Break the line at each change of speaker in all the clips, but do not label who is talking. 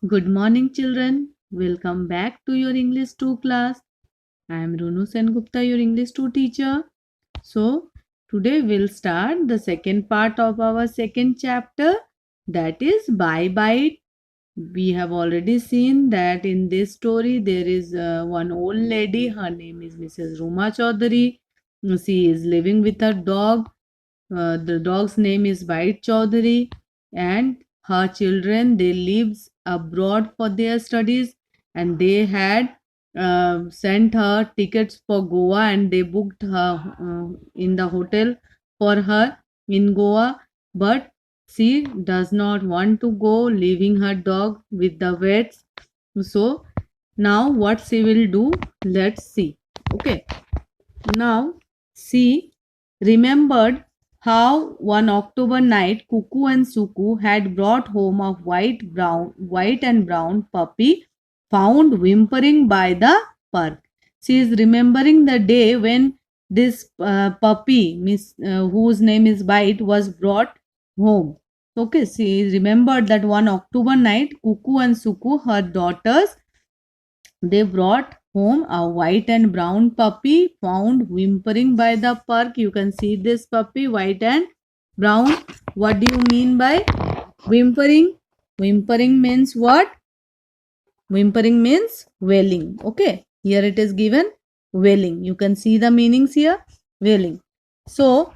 Good morning, children. Welcome back to your English 2 class. I am Runu Sengupta, your English 2 teacher. So, today we'll start the second part of our second chapter, that is Bye Bye. We have already seen that in this story there is one old lady. Her name is Mrs. Ruma Chaudhary. She is living with her dog. The dog's name is White Chaudhary, and her children, they lives abroad for their studies, and they had sent her tickets for Goa, and they booked her in the hotel for her in Goa, but she does not want to go, leaving her dog with the vets. So now what she will do, let's see. Okay, now she remembered how one October night Cuckoo and Suku had brought home a white and brown puppy found whimpering by the park. She is remembering the day when this puppy, whose name is Bite, was brought home. Okay, she remembered that one October night Cuckoo and Suku, her daughters, they brought home a white and brown puppy found whimpering by the park. You can see this puppy, white and brown. What do you mean by whimpering? Whimpering means what? Whimpering means wailing. Okay, here it is given wailing. You can see the meanings here, wailing. So,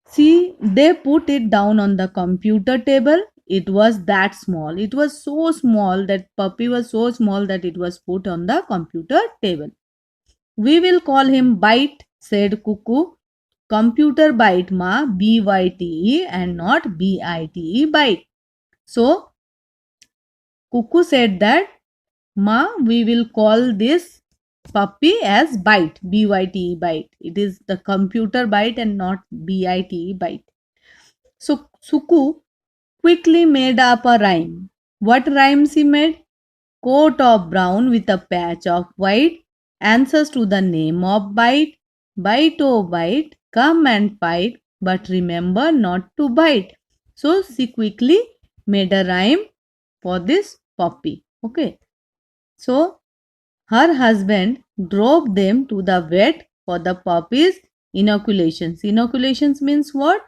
see, they put it down on the computer table. It was that small. It was so small, that puppy was so small that it was put on the computer table. We will call him Bite, said Cuckoo. Computer bite ma, B-Y-T-E and not B-I-T-E, bite. So, Cuckoo said that, ma, we will call this puppy as Bite, B-Y-T-E, bite. It is the computer bite and not B-I-T-E, bite. So, Suku quickly made up a rhyme. What rhymes he made? Coat of brown with a patch of white answers to the name of Bite. Bite, oh bite, come and fight, but remember not to bite. So she quickly made a rhyme for this puppy. Okay. So her husband drove them to the vet for the puppy's inoculations. Inoculations means what?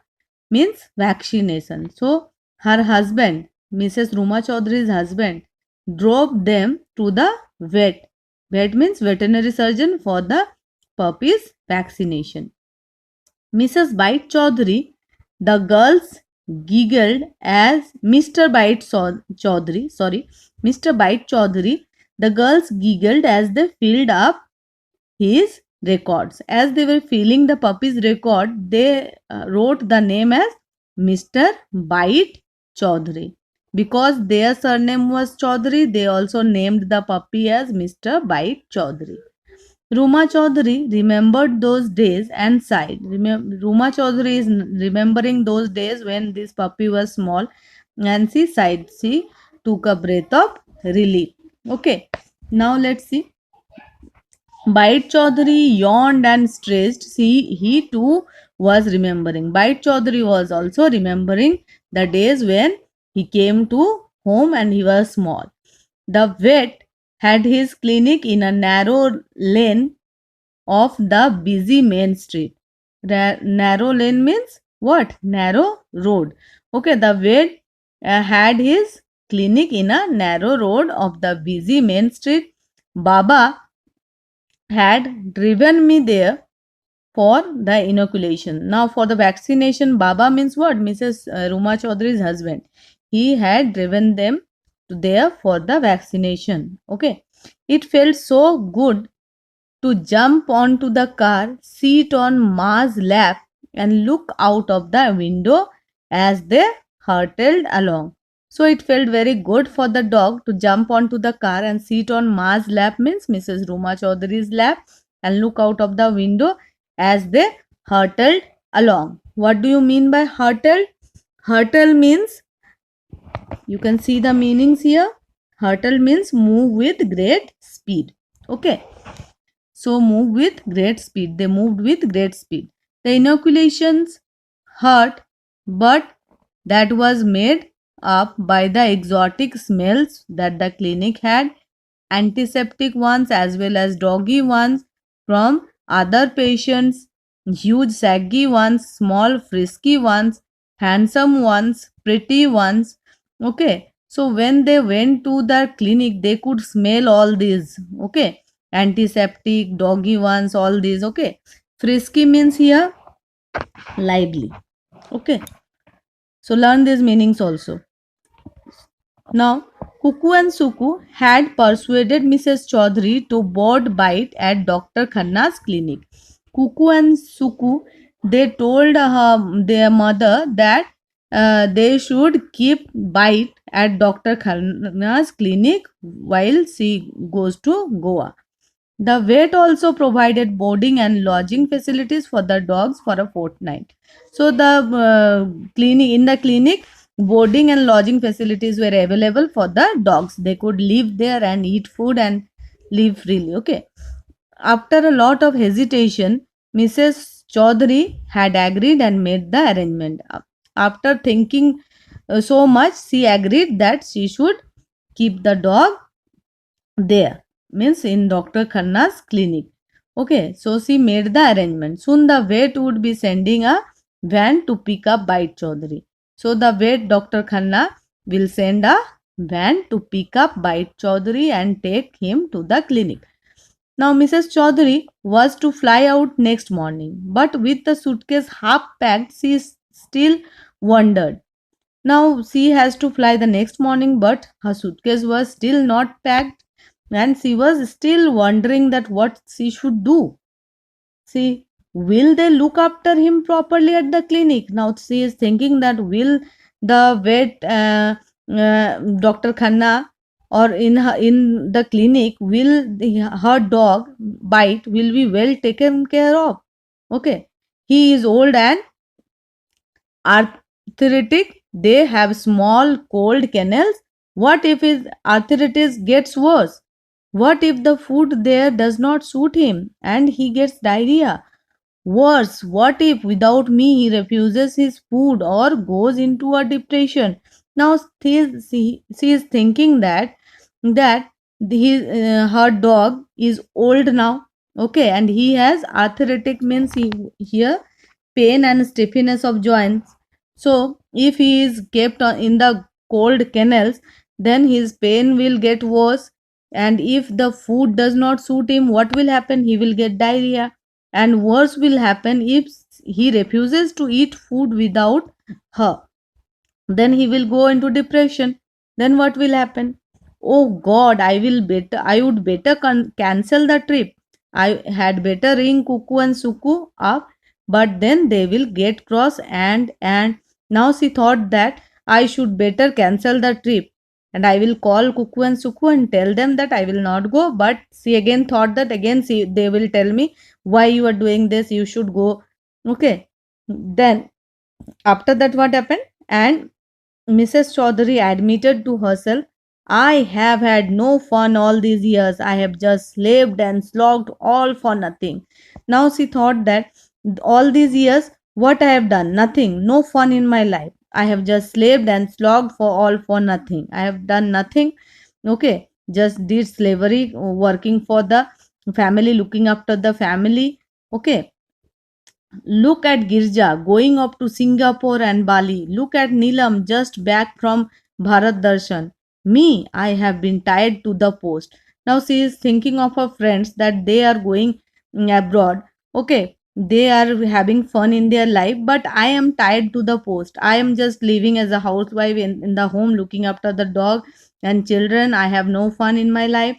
Means vaccination. So her husband, Mrs. Ruma Chaudhary's husband, drove them to the vet. Vet means veterinary surgeon for the puppy's vaccination. Mrs. Bite Chaudhary, the girls giggled as Mr. Bite Chaudhary, the girls giggled as they filled up his records. As they were filling the puppy's record, they wrote the name as Mr. Bite Chaudhary. Because their surname was Chaudhary, they also named the puppy as Mr. Bite Chaudhary. Ruma Chaudhary remembered those days and sighed. Ruma Chaudhary is remembering those days when this puppy was small, and she sighed. She took a breath of relief. Okay, now let's see. Bite Chaudhary yawned and stretched. See, he too was remembering. Bite Chaudhary was also remembering the days when he came to home and he was small. The vet had his clinic in a narrow lane of the busy main street. Narrow lane means what? Narrow road. Okay, the vet had his clinic in a narrow road of the busy main street. Baba had driven me there for the inoculation. Now, for the vaccination, Baba means what? Mrs. Ruma Chaudhary's husband. He had driven them there for the vaccination. Okay. It felt so good to jump onto the car, sit on Ma's lap, and look out of the window as they hurtled along. So it felt very good for the dog to jump onto the car and sit on Ma's lap, means Mrs. Ruma Chaudhary's lap, and look out of the window as they hurtled along. What do you mean by hurtled? Hurtle means, you can see the meanings here. Hurtle means move with great speed. Okay. So move with great speed. They moved with great speed. The inoculations hurt, but that was made up by the exotic smells that the clinic had, antiseptic ones as well as doggy ones from other patients, huge saggy ones, small frisky ones, handsome ones, pretty ones. Okay, so when they went to the clinic, they could smell all these. Okay, antiseptic, doggy ones, all these. Okay, frisky means here lively. Okay, so learn these meanings also. Now, Kuku and Suku had persuaded Mrs. Chaudhary to board bite at Dr. Khanna's clinic. Kuku and Suku, they told their mother that they should keep bite at Dr. Khanna's clinic while she goes to Goa. The vet also provided boarding and lodging facilities for the dogs for a fortnight. So the clinic in the clinic, boarding and lodging facilities were available for the dogs. They could live there and eat food and live freely. Okay. After a lot of hesitation, Mrs. Chaudhary had agreed and made the arrangement. After thinking so much, she agreed that she should keep the dog there, means in Dr. Khanna's clinic. Okay, so she made the arrangement. Soon the vet would be sending a van to pick up Bite Chaudhary. So the vet Dr. Khanna will send a van to pick up Bite Chaudhary and take him to the clinic. Now Mrs. Chaudhary was to fly out next morning, but with the suitcase half packed, she still wondered. Now she has to fly the next morning, but her suitcase was still not packed and she was still wondering that what she should do. See, will they look after him properly at the clinic? Now she is thinking that will the vet Dr. Khanna or in the clinic will her dog bite will be well taken care of. Okay, he is old and arthritic. They have small cold kennels. What if his arthritis gets worse? What if the food there does not suit him and he gets diarrhea? Worse, what if without me he refuses his food or goes into a depression? Now she is thinking that her dog is old now, okay, and he has arthritic means here pain and stiffness of joints. So if he is kept in the cold kennels, then his pain will get worse. And if the food does not suit him, what will happen? He will get diarrhea. And worse will happen if he refuses to eat food without her. Then he will go into depression. Then what will happen? Oh God, I would better cancel the trip. I had better ring Kuku and Suku up, but then they will get cross. And now she thought that I should better cancel the trip and I will call Kuku and Suku and tell them that I will not go. But she again thought that again they will tell me why you are doing this, you should go. Okay. Then after that what happened? And Mrs. Chaudhary admitted to herself, I have had no fun all these years. I have just slaved and slogged all for nothing. Now she thought that all these years, what I have done? Nothing. No fun in my life. I have just slaved and slogged for all for nothing. I have done nothing. Okay. Just did slavery, working for the family, looking after the family. Okay. Look at Girja going up to Singapore and Bali. Look at Neelam just back from Bharat Darshan. Me, I have been tied to the post. Now she is thinking of her friends that they are going abroad. Okay, they are having fun in their life, but I am tied to the post. I am just living as a housewife in the home looking after the dog and children. I have no fun in my life.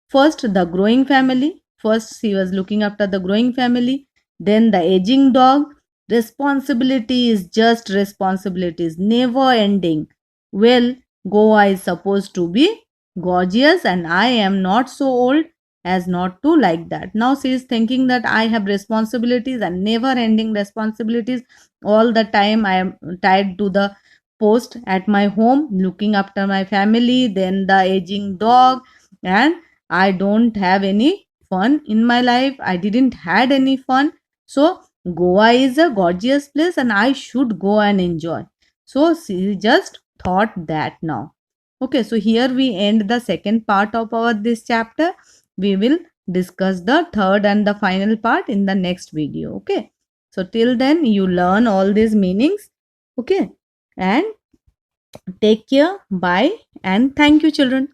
First, the growing family. First, she was looking after the growing family. Then, the aging dog. Responsibility is just responsibilities, never ending. Well, Goa is supposed to be gorgeous, and I am not so old as not to like that. Now, she is thinking that I have responsibilities and never ending responsibilities. All the time, I am tied to the post at my home, looking after my family, then the aging dog, and I don't have any fun in my life. I didn't had any fun. So Goa is a gorgeous place and I should go and enjoy. So she just thought that now. Okay, so here we end the second part of our this chapter. We will discuss the third and the final part in the next video. Okay, so till then you learn all these meanings. Okay, and take care. Bye and thank you, children.